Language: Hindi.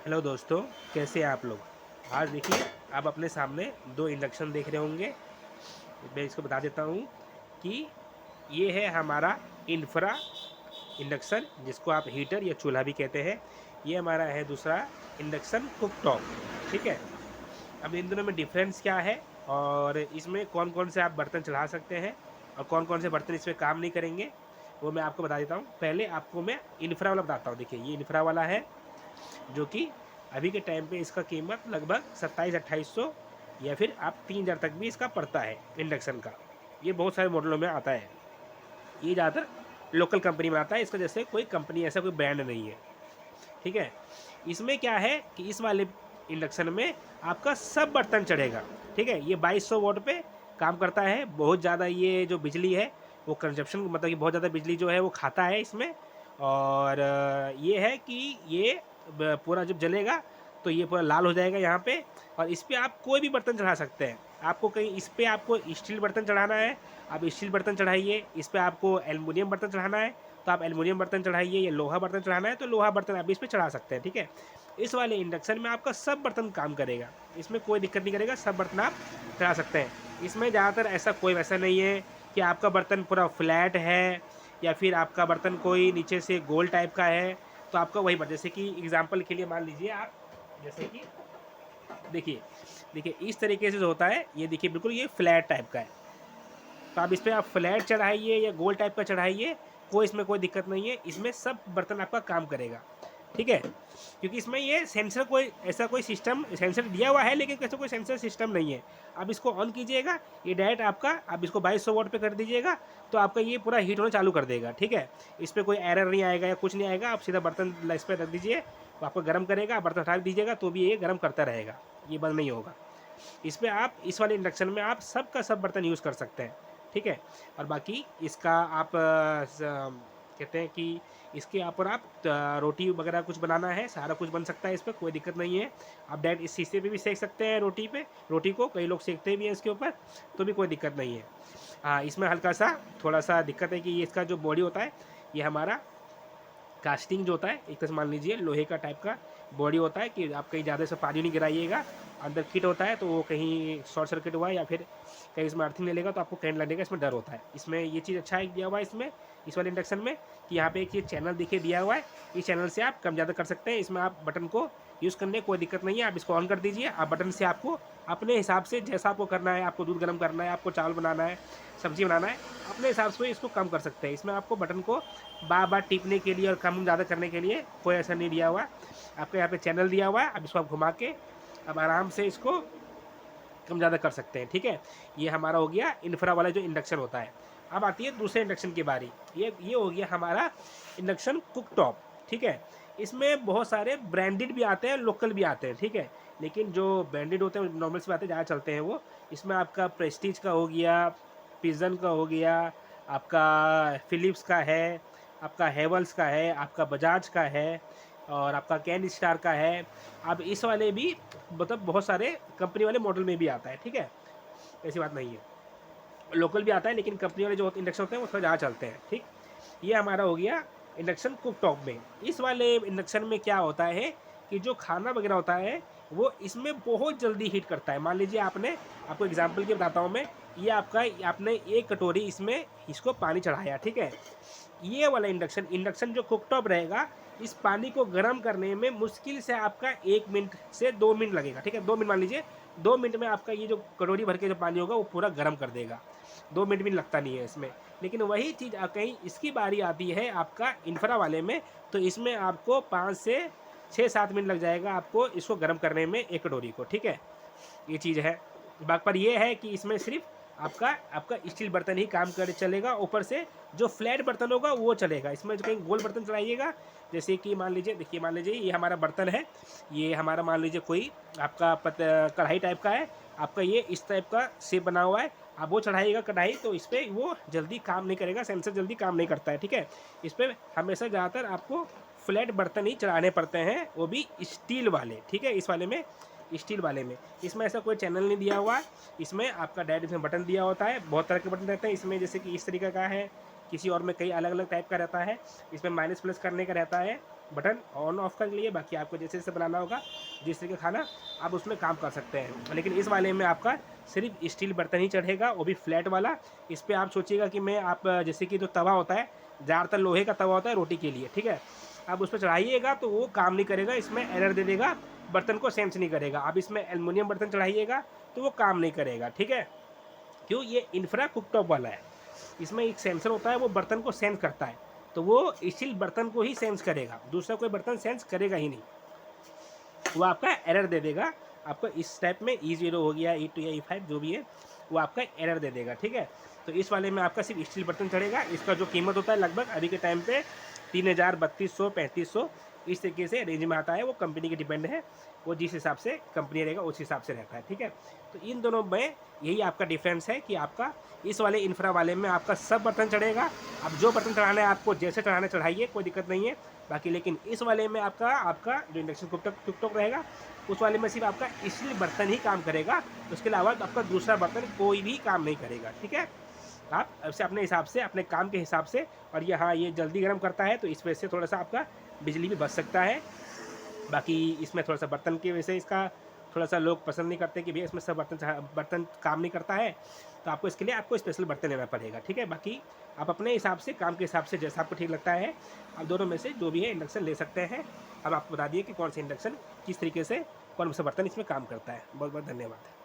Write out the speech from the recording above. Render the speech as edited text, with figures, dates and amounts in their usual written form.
हेलो दोस्तों, कैसे हैं आप लोग? आज देखिए, आप अपने सामने 2 इंडक्शन देख रहे होंगे। मैं इसको बता देता हूँ कि ये है हमारा इंफ्रा इंडक्शन, जिसको आप हीटर या चूल्हा भी कहते हैं। ये हमारा है दूसरा इंडक्शन कुकटॉप, ठीक है? अब इन दोनों में डिफ़रेंस क्या है और इसमें कौन-कौन से आप बर्तन चढ़ा सकते हैं और कौन-कौन से बर्तन इसमें काम नहीं करेंगे, वो मैं आपको बता देता हूँ। पहले आपको मैं इंफ्रा वाला बताता हूँ। देखिए, ये इंफ्रा वाला है, जो कि अभी के टाइम पे इसका कीमत लगभग 27-2800 या फिर आप 3000 तक भी इसका पड़ता है इंडक्शन का। ये बहुत सारे मॉडलों में आता है। ये ज़्यादातर लोकल कंपनी में आता है, इसका जैसे कोई कंपनी ऐसा कोई ब्रांड नहीं है, ठीक है? इसमें क्या है कि इस वाले इंडक्शन में आपका सब बर्तन चढ़ेगा, ठीक है? ये 2200 वॉट पे काम करता है। बहुत ज़्यादा ये जो बिजली है, वो कंज़प्शन मतलब कि बहुत ज़्यादा बिजली जो है वो खाता है इसमें। और ये है कि ये पूरा जब जलेगा तो ये पूरा लाल हो जाएगा यहाँ पे। और इस पे आप कोई भी बर्तन चढ़ा सकते हैं। आपको कहीं इस पे आपको स्टील बर्तन चढ़ाना है, आप स्टील बर्तन चढ़ाइए। इस पे आपको एल्युमिनियम बर्तन चढ़ाना है, तो आप एल्युमिनियम बर्तन चढ़ाइए। या लोहा बर्तन चढ़ाना है तो लोहा बर्तन आप इस पे चढ़ा सकते हैं, ठीक है? इस वाले इंडक्शन में आपका सब बर्तन काम करेगा, इसमें कोई दिक्कत नहीं करेगा, सब बर्तन आप चढ़ा सकते हैं। इसमें ज़्यादातर ऐसा कोई वैसा नहीं है कि आपका बर्तन पूरा फ्लैट है या फिर आपका बर्तन कोई नीचे से गोल टाइप का है, तो आपका वही बर्तन, जैसे कि एग्ज़ाम्पल के लिए मान लीजिए आप, जैसे कि देखिए, देखिए इस तरीके से जो होता है, ये देखिए बिल्कुल ये फ्लैट टाइप का है। तो आप इस पे आप फ्लैट चढ़ाइए या गोल टाइप का चढ़ाइए, कोई इसमें कोई दिक्कत नहीं है, इसमें सब बर्तन आपका काम करेगा, ठीक है? क्योंकि इसमें ये सेंसर कोई ऐसा कोई सिस्टम सेंसर दिया हुआ है, लेकिन ऐसा कोई सेंसर सिस्टम नहीं है। आप इसको ऑन कीजिएगा, ये डायरेक्ट आपका आप इसको 2200 वॉट पे कर दीजिएगा, तो आपका ये पूरा हीट होना चालू कर देगा, ठीक है? इस पे कोई एरर नहीं आएगा या कुछ नहीं आएगा, आप सीधा बर्तन इस पे रख दीजिए, वो आपको गर्म करेगा, बर्तन हटा दीजिएगा तो भी ये गर्म करता रहेगा, ये बंद नहीं होगा। इसमें आप इस वाले इंडक्शन में आप सब का सब बर्तन यूज़ कर सकते हैं, ठीक है? और बाकी इसका आप कहते हैं कि इसके ऊपर आप रोटी वगैरह कुछ बनाना है, सारा कुछ बन सकता है इस पे, कोई दिक्कत नहीं है। आप डायरेक्ट इस शीशे पे भी सेक सकते हैं रोटी को, कई लोग सेकते भी हैं इसके ऊपर, तो भी कोई दिक्कत नहीं है। हाँ, इसमें हल्का-सा थोड़ा-सा दिक्कत है कि ये इसका जो बॉडी होता है, ये हमारा कास्टिंग जो होता है, एक तरह से मान लीजिए लोहे का टाइप का बॉडी होता है कि आप कहीं ज़्यादा से पानी नहीं गिराइएगा। अंदर किट होता है तो वो कहीं शॉर्ट सर्किट हुआ या फिर कहीं इसमें अर्थिंग ले लेगा तो आपको करंट लगने का इसमें डर होता है। इसमें ये चीज़ अच्छा है दिया हुआ है इसमें, इस वाले इंडक्शन में, कि यहाँ पे एक ये चैनल देखिए दिया हुआ है। इस चैनल से आप कम ज़्यादा कर सकते हैं। इसमें आप बटन को यूज़ करने कोई दिक्कत नहीं है, आप इसको ऑन कर दीजिए। आप बटन से आपको अपने हिसाब से जैसा आपको करना है, आपको दूध गर्म करना है, आपको चावल बनाना है, सब्ज़ी बनाना है, अपने हिसाब से इसको कम कर सकते हैं। इसमें आपको बटन को बार-बार टिपने के लिए और कम ज़्यादा करने के लिए कोई ऐसा नहीं दिया हुआ है। आपको यहाँ पे चैनल दिया हुआ है, अब इसको आप घुमा के अब आराम से इसको कम ज़्यादा कर सकते हैं, ठीक है? ये हमारा हो गया इंफ्रा वाला जो इंडक्शन होता है। अब आती है दूसरे इंडक्शन की बारी। ये हो गया हमारा इंडक्शन कुकटॉप, ठीक है? इसमें बहुत सारे ब्रांडेड भी आते हैं, लोकल भी आते हैं, ठीक है? लेकिन जो ब्रांडेड होते हैं, नॉर्मल सी बात है, ज़्यादा चलते हैं वो। इसमें आपका प्रेस्टीज का हो गया, पिजन का हो गया, आपका फिलिप्स का है, आपका हेवल्स का है, आपका बजाज का है और आपका कैन स्टार का है। अब इस वाले भी मतलब बहुत सारे कंपनी वाले मॉडल में भी आता है, ठीक है? ऐसी बात नहीं है। लोकल भी आता है लेकिन कंपनी वाले जो इंडक्शन होते हैं वो थोड़ा ज़्यादा चलते हैं, ठीक? ये हमारा हो गया इंडक्शन कुकटॉप में। इस वाले इंडक्शन में क्या होता है कि जो खाना वगैरह होता है वो इसमें बहुत जल्दी हीट करता है। मान लीजिए आपको एग्ज़ाम्पल के बताता हूँ मैं, ये आपने 1 कटोरी इसमें इसको पानी चढ़ाया, ठीक है? ये वाला इंडक्शन इंडक्शन जो कुकटॉप रहेगा, इस पानी को गर्म करने में मुश्किल से आपका 1 मिनट से 2 मिनट लगेगा, ठीक है? 2 मिनट मान लीजिए, 2 मिनट में आपका ये जो कटोरी भर के जो पानी होगा वो पूरा गर्म कर देगा। 2 मिनट भी लगता नहीं है इसमें। लेकिन वही चीज़ कहीं इसकी बारी आती है आपका इंफ्रा वाले में, तो इसमें आपको 5 से 6-7 मिनट लग जाएगा आपको इसको गर्म करने में 1 कटोरी को, ठीक है? ये चीज़ है। पर ये है कि इसमें सिर्फ़ आपका आपका स्टील बर्तन ही काम कर चलेगा, ऊपर से जो फ्लैट बर्तन होगा वो चलेगा। इसमें जो कहीं गोल बर्तन चलाइएगा, जैसे कि मान लीजिए, देखिए मान लीजिए ये हमारा बर्तन है, ये हमारा मान लीजिए कोई आपका कढ़ाई टाइप का है, आपका ये इस टाइप का शेप बना हुआ है, आप वो चढ़ाइएगा कढ़ाई तो इस पे वो जल्दी काम नहीं करेगा, सेंसर जल्दी काम नहीं करता है, ठीक है? इस पे हमेशा ज़्यादातर आपको फ्लैट बर्तन ही चढ़ाने पड़ते हैं, वो भी स्टील वाले, ठीक है? इस वाले में स्टील वाले में इसमें ऐसा कोई चैनल नहीं दिया हुआ है। इसमें आपका डायरेक्ट इसमें बटन दिया होता है, बहुत तरह के बटन रहते हैं इसमें, जैसे कि इस तरीके का है, किसी और में कई अलग अलग टाइप का रहता है। इसमें माइनस प्लस करने का रहता है बटन ऑन ऑफ कर लिए, बाकी आपको जैसे जैसे बनाना होगा जिस तरीके का खाना आप उसमें काम कर सकते हैं। लेकिन इस वाले में आपका सिर्फ स्टील बर्तन ही चढ़ेगा, वो भी फ्लैट वाला। इस पर आप सोचिएगा कि मैं आप जैसे कि जो तवा होता है, ज़्यादातर लोहे का तवा होता है रोटी के लिए, ठीक है, आप उस पर चढ़ाइएगा तो वो काम नहीं करेगा, इसमें एरर दे देगा, बर्तन को सेंस नहीं करेगा। आप इसमें एल्युमिनियम बर्तन चढ़ाइएगा तो वो काम नहीं करेगा, ठीक है। क्यों? ये इंफ्रा कुकटॉप वाला है, इसमें एक सेंसर होता है, वो बर्तन को सेंस करता है, तो वो स्टील बर्तन को ही सेंस करेगा, दूसरा कोई बर्तन सेंस करेगा ही नहीं। वो आपका एरर दे देगा, आपको इस टाइप में E0 हो गया, E2 या E5 जो भी है, वो आपका एरर दे देगा, ठीक है। तो इस वाले में आपका सिर्फ स्टील बर्तन चढ़ेगा। इसका जो कीमत होता है लगभग अभी के टाइम पे 3000, 3200, 3500 इस तरीके से रेंज में आता है। वो कंपनी के डिपेंड है, वो जिस हिसाब से कंपनी रहेगा उस हिसाब से रहता है, ठीक है। तो इन दोनों में यही आपका डिफरेंस है कि आपका इस वाले इंफ्रा वाले में आपका सब बर्तन चढ़ेगा। अब जो बर्तन चढ़ाना है आपको जैसे चढ़ाना चढ़ाइए, कोई दिक्कत नहीं है। बाकी लेकिन इस वाले में आपका जो इंडक्शन कुकटॉप रहेगा, उस वाले में सिर्फ आपका स्टील बर्तन ही काम करेगा, उसके अलावा आपका दूसरा बर्तन कोई भी काम नहीं करेगा, ठीक है। आप ऐसे अपने हिसाब से, अपने काम के हिसाब से, और ये हाँ, ये जल्दी गर्म करता है तो इस वजह से थोड़ा सा आपका बिजली भी बच सकता है। बाकी इसमें थोड़ा सा बर्तन की वजह से इसका थोड़ा सा लोग पसंद नहीं करते कि भैया इसमें सब बर्तन काम नहीं करता है, तो आपको इसके लिए आपको स्पेशल बर्तन लेना पड़ेगा, ठीक है। बाकी आप अपने हिसाब से, काम के हिसाब से, जैसा आपको ठीक लगता है, आप दोनों में से जो भी है इंडक्शन ले सकते हैं। अब आपको बता दिए कि कौन सा इंडक्शन किस तरीके से कौन सा बर्तन इसमें काम करता है। बहुत बहुत धन्यवाद।